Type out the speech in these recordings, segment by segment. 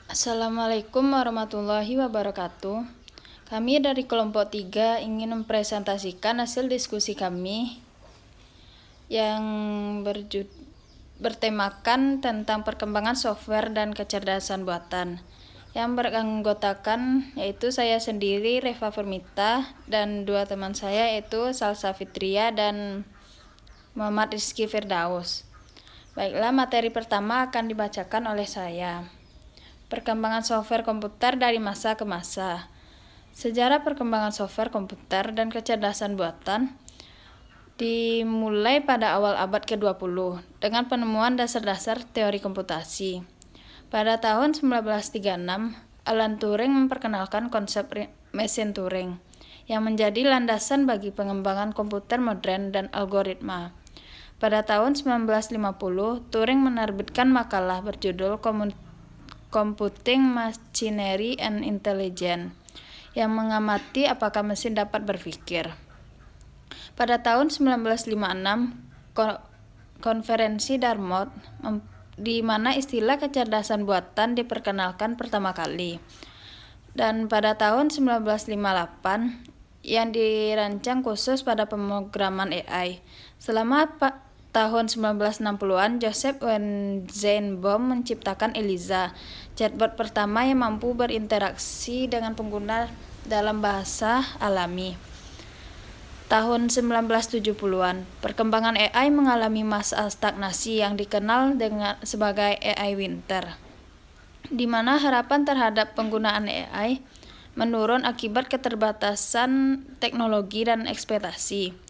Assalamualaikum warahmatullahi wabarakatuh. Kami dari kelompok 3 ingin mempresentasikan hasil diskusi kami yang bertemakan tentang perkembangan software dan kecerdasan buatan. Yang beranggotakan yaitu saya sendiri, Reva Firmita, dan dua teman saya yaitu Salsa Fitria dan Muhammad Rizky Firdaus. Baiklah, materi pertama akan dibacakan oleh saya. Perkembangan software komputer dari masa ke masa. Sejarah perkembangan software komputer dan kecerdasan buatan dimulai pada awal abad ke-20 dengan penemuan dasar-dasar teori komputasi. Pada tahun 1936, Alan Turing memperkenalkan konsep mesin Turing yang menjadi landasan bagi pengembangan komputer modern dan algoritma. Pada tahun 1950, Turing menerbitkan makalah berjudul Computing Machinery and Intelligence yang mengamati apakah mesin dapat berpikir. Pada tahun 1956, konferensi Dartmouth di mana istilah kecerdasan buatan diperkenalkan pertama kali. Dan pada tahun 1958 yang dirancang khusus pada pemrograman AI. Selama tahun 1960-an, Joseph Weizenbaum menciptakan ELIZA, chatbot pertama yang mampu berinteraksi dengan pengguna dalam bahasa alami. Tahun 1970-an, perkembangan AI mengalami masa stagnasi yang dikenal sebagai AI Winter, di mana harapan terhadap penggunaan AI menurun akibat keterbatasan teknologi dan ekspektasi.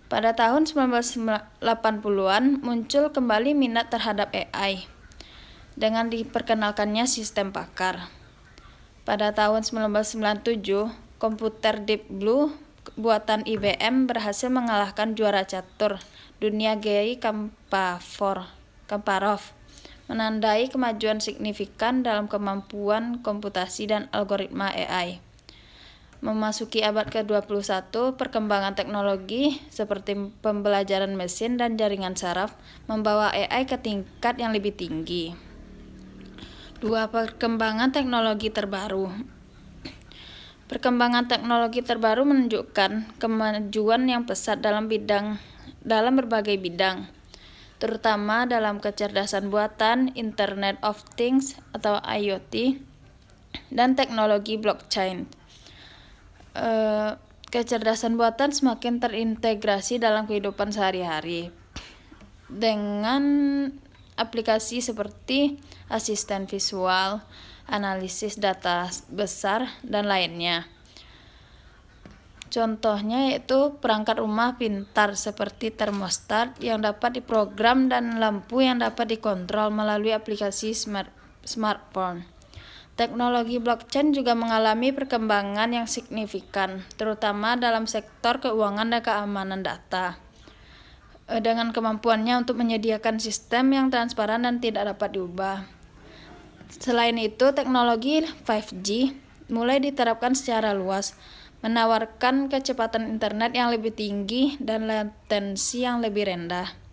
Pada tahun 1980-an muncul kembali minat terhadap AI dengan diperkenalkannya sistem Pakar. Pada tahun 1997, komputer Deep Blue buatan IBM berhasil mengalahkan juara catur dunia Garry Kasparov, menandai kemajuan signifikan dalam kemampuan komputasi dan algoritma AI. Memasuki abad ke-21, perkembangan teknologi seperti pembelajaran mesin dan jaringan saraf membawa AI ke tingkat yang lebih tinggi. 2. Perkembangan teknologi terbaru. Perkembangan teknologi terbaru menunjukkan kemajuan yang pesat dalam berbagai bidang, terutama dalam kecerdasan buatan, Internet of Things atau IoT, dan teknologi blockchain. Kecerdasan buatan semakin terintegrasi dalam kehidupan sehari-hari dengan aplikasi seperti asisten visual, analisis data besar, dan lainnya. Contohnya yaitu perangkat rumah pintar seperti termostat yang dapat diprogram dan lampu yang dapat dikontrol melalui aplikasi smartphone. Teknologi blockchain juga mengalami perkembangan yang signifikan, terutama dalam sektor keuangan dan keamanan data, dengan kemampuannya untuk menyediakan sistem yang transparan dan tidak dapat diubah. Selain itu, teknologi 5G mulai diterapkan secara luas, menawarkan kecepatan internet yang lebih tinggi dan latensi yang lebih rendah.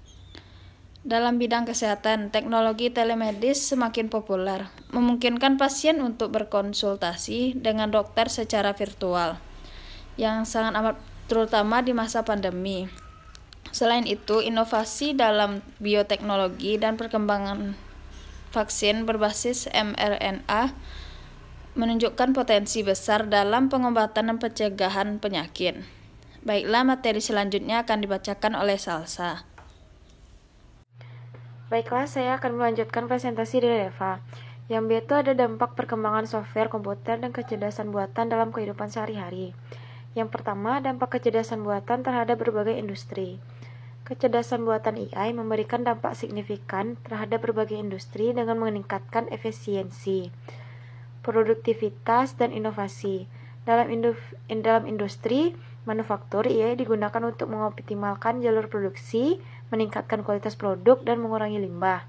Dalam bidang kesehatan, teknologi telemedis semakin populer, memungkinkan pasien untuk berkonsultasi dengan dokter secara virtual, yang sangat amat terutama di masa pandemi. Selain itu, inovasi dalam bioteknologi dan perkembangan vaksin berbasis mRNA menunjukkan potensi besar dalam pengobatan dan pencegahan penyakit. Baiklah, materi selanjutnya akan dibacakan oleh Salsa. Baiklah, saya akan melanjutkan presentasi dari Reva. Yang B itu ada dampak perkembangan software komputer dan kecerdasan buatan dalam kehidupan sehari-hari. Yang pertama, dampak kecerdasan buatan terhadap berbagai industri. Kecerdasan buatan AI memberikan dampak signifikan terhadap berbagai industri dengan meningkatkan efisiensi, produktivitas, dan inovasi. Dalam industri manufaktur, AI digunakan untuk mengoptimalkan jalur produksi, meningkatkan kualitas produk, dan mengurangi limbah.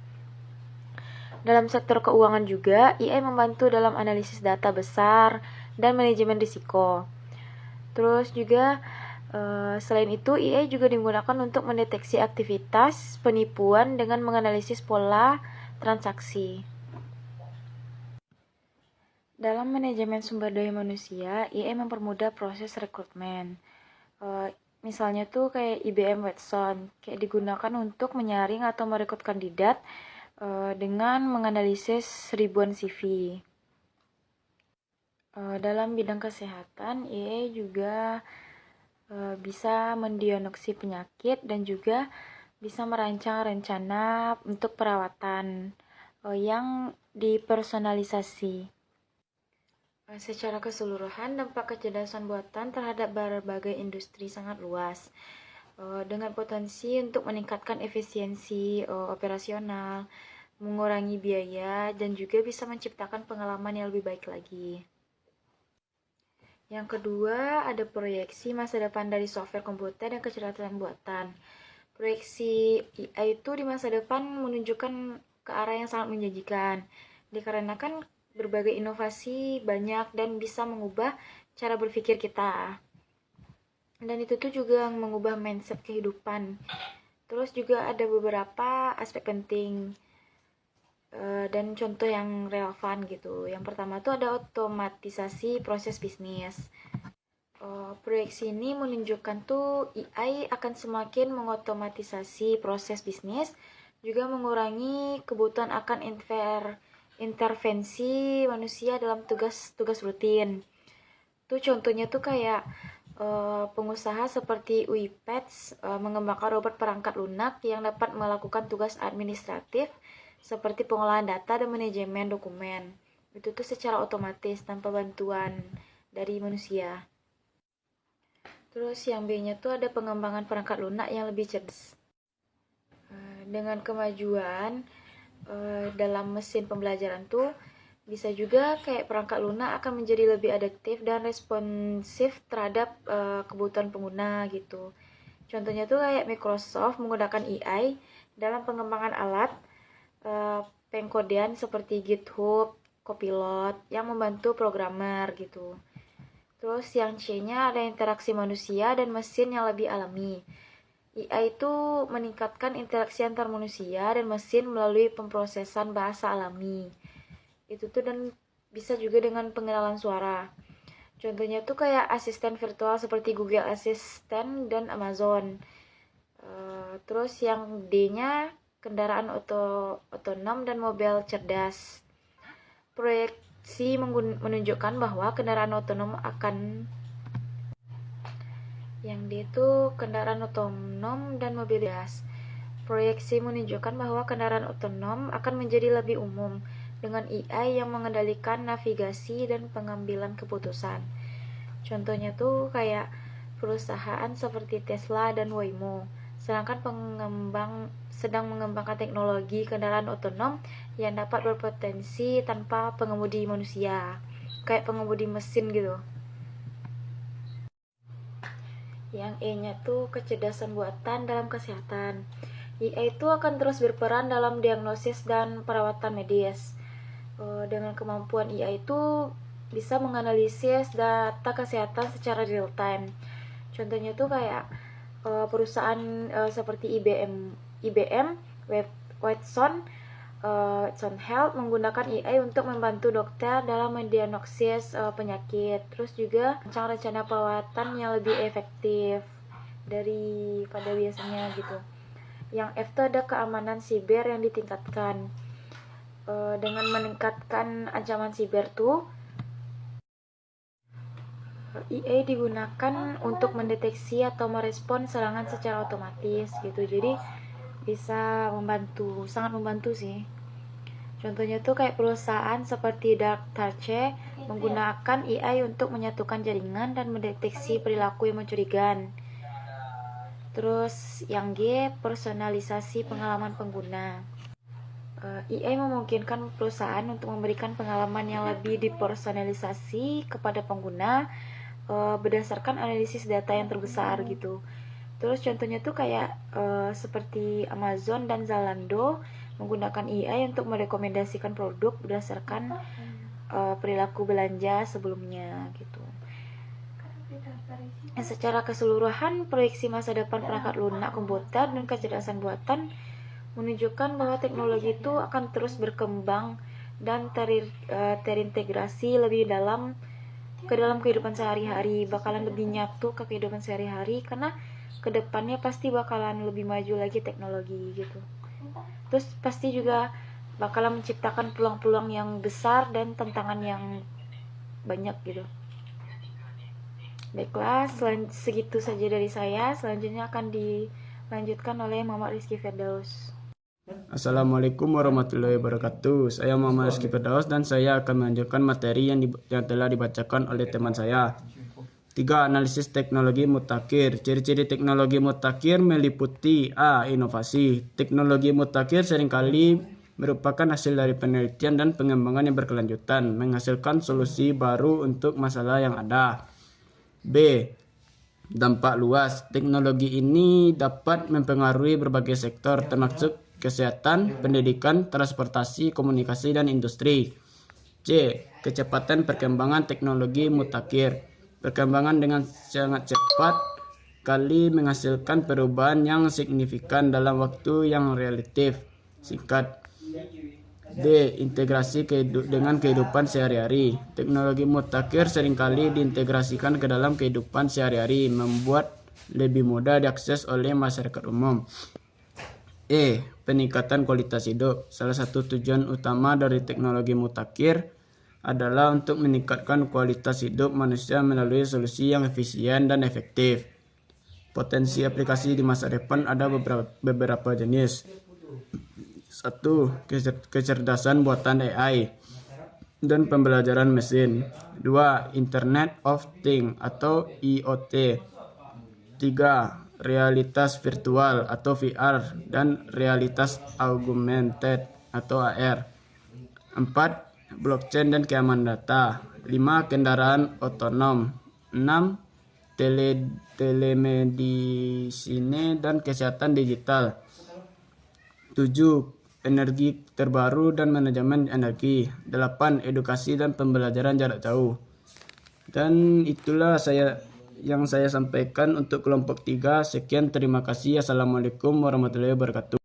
Dalam sektor keuangan juga, AI membantu dalam analisis data besar dan manajemen risiko. Terus juga selain itu, AI juga digunakan untuk mendeteksi aktivitas penipuan dengan menganalisis pola transaksi. Dalam manajemen sumber daya manusia, AI mempermudah proses rekrutmen. Misalnya tuh kayak IBM Watson, kayak digunakan untuk menyaring atau merekrut kandidat dengan menganalisis ribuan CV. Dalam bidang kesehatan, AI juga bisa mendiagnosis penyakit dan juga bisa merancang rencana untuk perawatan yang dipersonalisasi. Secara keseluruhan, dampak kecerdasan buatan terhadap berbagai industri sangat luas, dengan potensi untuk meningkatkan efisiensi operasional, mengurangi biaya, dan juga bisa menciptakan pengalaman yang lebih baik lagi. Yang kedua, ada proyeksi masa depan dari software komputer dan kecerdasan buatan. Proyeksi AI itu di masa depan menunjukkan ke arah yang sangat menjanjikan, dikarenakan berbagai inovasi banyak dan bisa mengubah cara berpikir kita. Dan itu tuh juga mengubah mindset kehidupan. Terus juga ada beberapa aspek penting dan contoh yang relevan gitu. Yang pertama tuh ada otomatisasi proses bisnis. Proyeksi ini menunjukkan tuh AI akan semakin mengotomatisasi proses bisnis, juga mengurangi kebutuhan akan intervensi manusia dalam tugas-tugas rutin. Tuh contohnya tuh kayak pengusaha seperti Uipets mengembangkan robot perangkat lunak yang dapat melakukan tugas administratif seperti pengolahan data dan manajemen dokumen. Itu tuh secara otomatis tanpa bantuan dari manusia. Terus yang B-nya tuh ada pengembangan perangkat lunak yang lebih cerdas. Dengan kemajuan dalam mesin pembelajaran tuh bisa juga kayak perangkat lunak akan menjadi lebih adaptif dan responsif terhadap kebutuhan pengguna gitu. Contohnya tuh kayak Microsoft menggunakan AI dalam pengembangan alat pengkodean seperti GitHub, Copilot yang membantu programmer gitu. Terus yang C-nya ada interaksi manusia dan mesin yang lebih alami. AI itu meningkatkan interaksi antar manusia dan mesin melalui pemrosesan bahasa alami. Itu tuh dan bisa juga dengan pengenalan suara. Contohnya tuh kayak asisten virtual seperti Google Assistant dan Amazon. Terus yang D-nya kendaraan otonom dan mobil cerdas. Proyeksi menunjukkan bahwa kendaraan otonom akan yang D itu kendaraan otonom dan mobil cerdas. Proyeksi menunjukkan bahwa kendaraan otonom akan menjadi lebih umum dengan AI yang mengendalikan navigasi dan pengambilan keputusan. Contohnya tuh kayak perusahaan seperti Tesla dan Waymo. Sedangkan pengembang sedang mengembangkan teknologi kendaraan otonom yang dapat berpotensi tanpa pengemudi manusia, kayak pengemudi mesin gitu. Yang E-nya tuh kecerdasan buatan dalam kesehatan. AI itu akan terus berperan dalam diagnosis dan perawatan medis. Dengan kemampuan AI itu bisa menganalisis data kesehatan secara real time. Contohnya tuh kayak perusahaan seperti IBM Watson Health menggunakan AI untuk membantu dokter dalam mendiagnosis penyakit. Terus juga merancang rencana perawatan yang lebih efektif daripada biasanya gitu. Yang F itu ada keamanan siber yang ditingkatkan. Dengan meningkatkan ancaman siber tuh AI digunakan untuk mendeteksi atau merespon serangan secara otomatis gitu. Jadi bisa membantu, sangat membantu sih. Contohnya tuh kayak perusahaan seperti DarkTarche menggunakan AI untuk menyatukan jaringan dan mendeteksi perilaku yang mencurigakan. Terus yang G, personalisasi pengalaman pengguna. AI memungkinkan perusahaan untuk memberikan pengalaman yang lebih dipersonalisasi kepada pengguna berdasarkan analisis data yang terbesar gitu. Terus contohnya tuh kayak seperti Amazon dan Zalando menggunakan AI untuk merekomendasikan produk berdasarkan perilaku belanja sebelumnya gitu. Secara keseluruhan, proyeksi masa depan perangkat lunak komputer dan kecerdasan buatan menunjukkan bahwa teknologi itu akan terus berkembang dan terintegrasi lebih dalam ke dalam kehidupan sehari-hari, bakalan lebih nyatu ke kehidupan sehari-hari karena kedepannya pasti bakalan lebih maju lagi teknologi gitu. Terus pasti juga bakalan menciptakan peluang-peluang yang besar dan tantangan yang banyak gitu. Baiklah, segitu saja dari saya. Selanjutnya akan dilanjutkan oleh Muhammad Rizky Firdaus. Assalamualaikum warahmatullahi wabarakatuh. Saya Muhammad Rizky Firdaus dan saya akan melanjutkan materi yang telah dibacakan oleh teman saya. 3. Analisis teknologi mutakhir. Ciri-ciri teknologi mutakhir meliputi A. Inovasi. Teknologi mutakhir seringkali merupakan hasil dari penelitian dan pengembangan yang berkelanjutan, menghasilkan solusi baru untuk masalah yang ada. B. Dampak luas. Teknologi ini dapat mempengaruhi berbagai sektor termasuk kesehatan, pendidikan, transportasi, komunikasi, dan industri. C. Kecepatan perkembangan teknologi mutakhir. Perkembangan dengan sangat cepat kali menghasilkan perubahan yang signifikan dalam waktu yang relatif singkat. D. Integrasi dengan kehidupan sehari-hari. Teknologi mutakhir seringkali diintegrasikan ke dalam kehidupan sehari-hari, membuat lebih mudah diakses oleh masyarakat umum. E. Peningkatan kualitas hidup. Salah satu tujuan utama dari teknologi mutakhir adalah untuk meningkatkan kualitas hidup manusia melalui solusi yang efisien dan efektif. Potensi aplikasi di masa depan ada beberapa jenis. 1. Kecerdasan buatan AI dan pembelajaran mesin. 2. Internet of Things atau IoT. 3. Realitas virtual atau VR dan realitas augmented atau AR. 4. Blockchain dan keamanan data. 5. Kendaraan otonom. 6. Telemedicine dan kesehatan digital. 7. Energi terbaru dan manajemen energi. 8. Edukasi dan pembelajaran jarak jauh. Dan itulah yang saya sampaikan untuk kelompok 3. Sekian, terima kasih. Assalamualaikum warahmatullahi wabarakatuh.